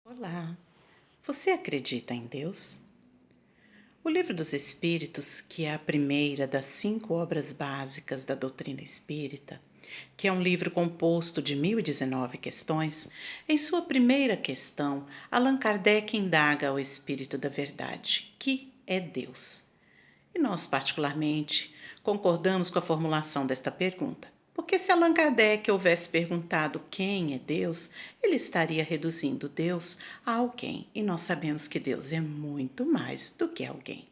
Olá, você acredita em Deus? O Livro dos Espíritos, que é a primeira das 5 obras básicas da doutrina espírita, que é um livro composto de 1019 questões, em sua primeira questão, Allan Kardec indaga ao Espírito da Verdade, que é Deus. E nós, particularmente, concordamos com a formulação desta pergunta. Porque se Allan Kardec houvesse perguntado quem é Deus, ele estaria reduzindo Deus a alguém. E nós sabemos que Deus é muito mais do que alguém.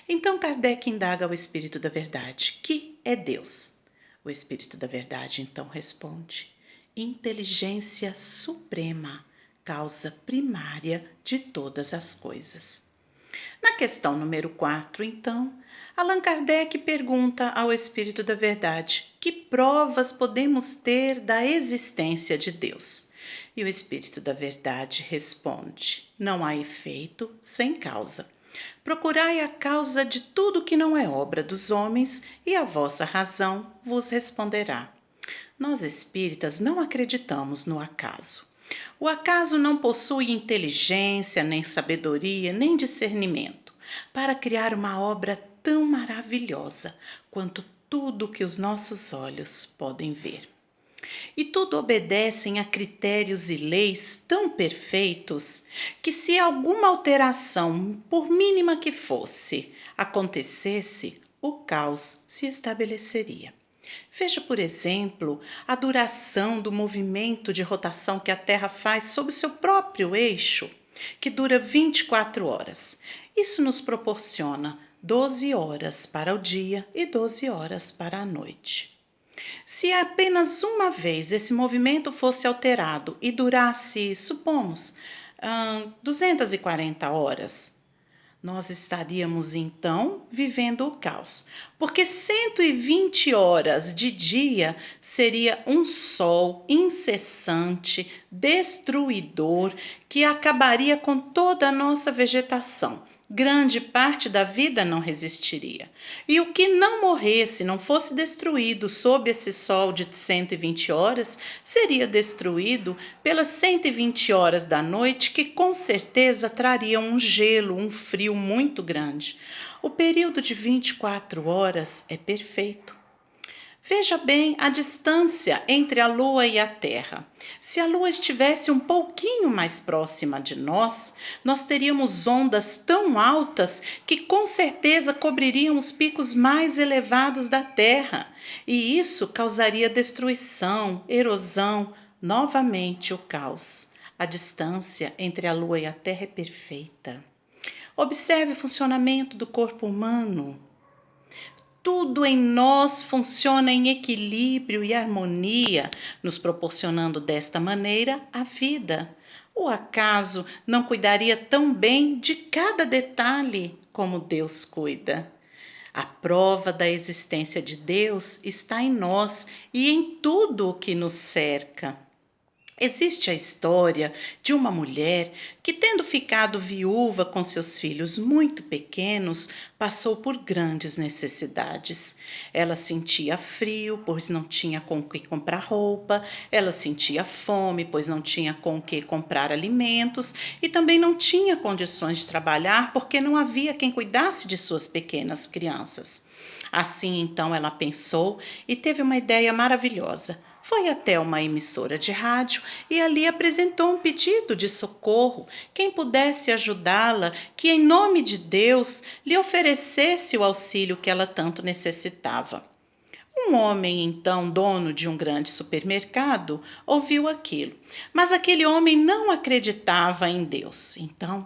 Então Kardec indaga ao Espírito da Verdade, que é Deus. O Espírito da Verdade então responde: inteligência suprema, causa primária de todas as coisas. Na questão número 4, então, Allan Kardec pergunta ao Espírito da Verdade que provas podemos ter da existência de Deus. E o Espírito da Verdade responde: não há efeito sem causa. Procurai a causa de tudo que não é obra dos homens, e a vossa razão vos responderá. Nós espíritas não acreditamos no acaso. O acaso não possui inteligência, nem sabedoria, nem discernimento para criar uma obra tão maravilhosa quanto tudo que os nossos olhos podem ver. E tudo obedecem a critérios e leis tão perfeitos que, se alguma alteração, por mínima que fosse, acontecesse, o caos se estabeleceria. Veja, por exemplo, a duração do movimento de rotação que a Terra faz sobre seu próprio eixo, que dura 24 horas. Isso nos proporciona 12 horas para o dia e 12 horas para a noite. Se apenas uma vez esse movimento fosse alterado e durasse, supomos, 240 horas, nós estaríamos então vivendo o caos, porque 120 horas de dia seria um sol incessante, destruidor, que acabaria com toda a nossa vegetação. Grande parte da vida não resistiria. E o que não morresse, não fosse destruído sob esse sol de 120 horas, seria destruído pelas 120 horas da noite, que com certeza trariam um gelo, um frio muito grande. O período de 24 horas é perfeito. Veja bem a distância entre a Lua e a Terra. Se a Lua estivesse um pouquinho mais próxima de nós, nós teríamos ondas tão altas que com certeza cobririam os picos mais elevados da Terra. E isso causaria destruição, erosão, novamente o caos. A distância entre a Lua e a Terra é perfeita. Observe o funcionamento do corpo humano. Tudo em nós funciona em equilíbrio e harmonia, nos proporcionando desta maneira a vida. O acaso não cuidaria tão bem de cada detalhe como Deus cuida? A prova da existência de Deus está em nós e em tudo o que nos cerca. Existe a história de uma mulher que, tendo ficado viúva com seus filhos muito pequenos, passou por grandes necessidades. Ela sentia frio, pois não tinha com que comprar roupa, ela sentia fome, pois não tinha com que comprar alimentos, e também não tinha condições de trabalhar, porque não havia quem cuidasse de suas pequenas crianças. Assim, então, ela pensou e teve uma ideia maravilhosa. Foi até uma emissora de rádio e ali apresentou um pedido de socorro, quem pudesse ajudá-la, que em nome de Deus lhe oferecesse o auxílio que ela tanto necessitava. Um homem, então, dono de um grande supermercado, ouviu aquilo, mas aquele homem não acreditava em Deus. Então,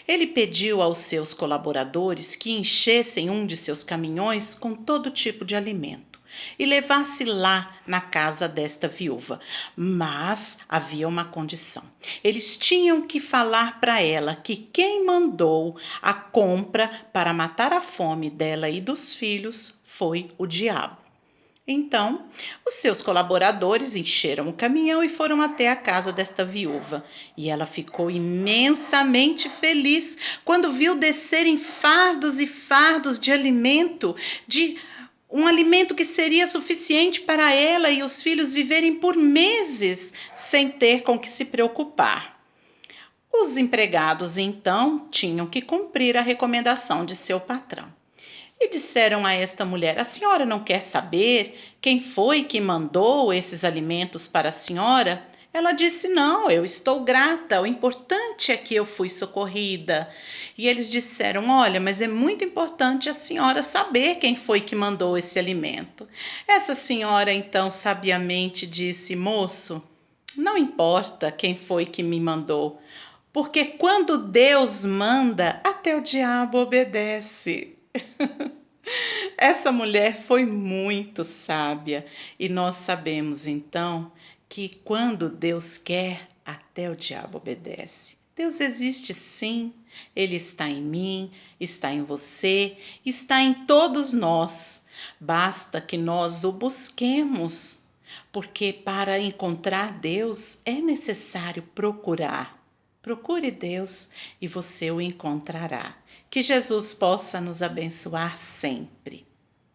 ele pediu aos seus colaboradores que enchessem um de seus caminhões com todo tipo de alimento e levasse lá na casa desta viúva. Mas havia uma condição. Eles tinham que falar para ela que quem mandou a compra para matar a fome dela e dos filhos foi o diabo. Então, os seus colaboradores encheram o caminhão e foram até a casa desta viúva. E ela ficou imensamente feliz quando viu descerem fardos e fardos de alimento, de um alimento que seria suficiente para ela e os filhos viverem por meses sem ter com que se preocupar. Os empregados, então, tinham que cumprir a recomendação de seu patrão. E disseram a esta mulher: a senhora não quer saber quem foi que mandou esses alimentos para a senhora? Ela disse: não, eu estou grata, o importante é que eu fui socorrida. E eles disseram: olha, mas é muito importante a senhora saber quem foi que mandou esse alimento. Essa senhora então sabiamente disse: moço, não importa quem foi que me mandou, porque quando Deus manda, até o diabo obedece. Essa mulher foi muito sábia e nós sabemos então que quando Deus quer, até o diabo obedece. Deus existe sim, Ele está em mim, está em você, está em todos nós. Basta que nós o busquemos, porque para encontrar Deus é necessário procurar. Procure Deus e você o encontrará. Que Jesus possa nos abençoar sempre.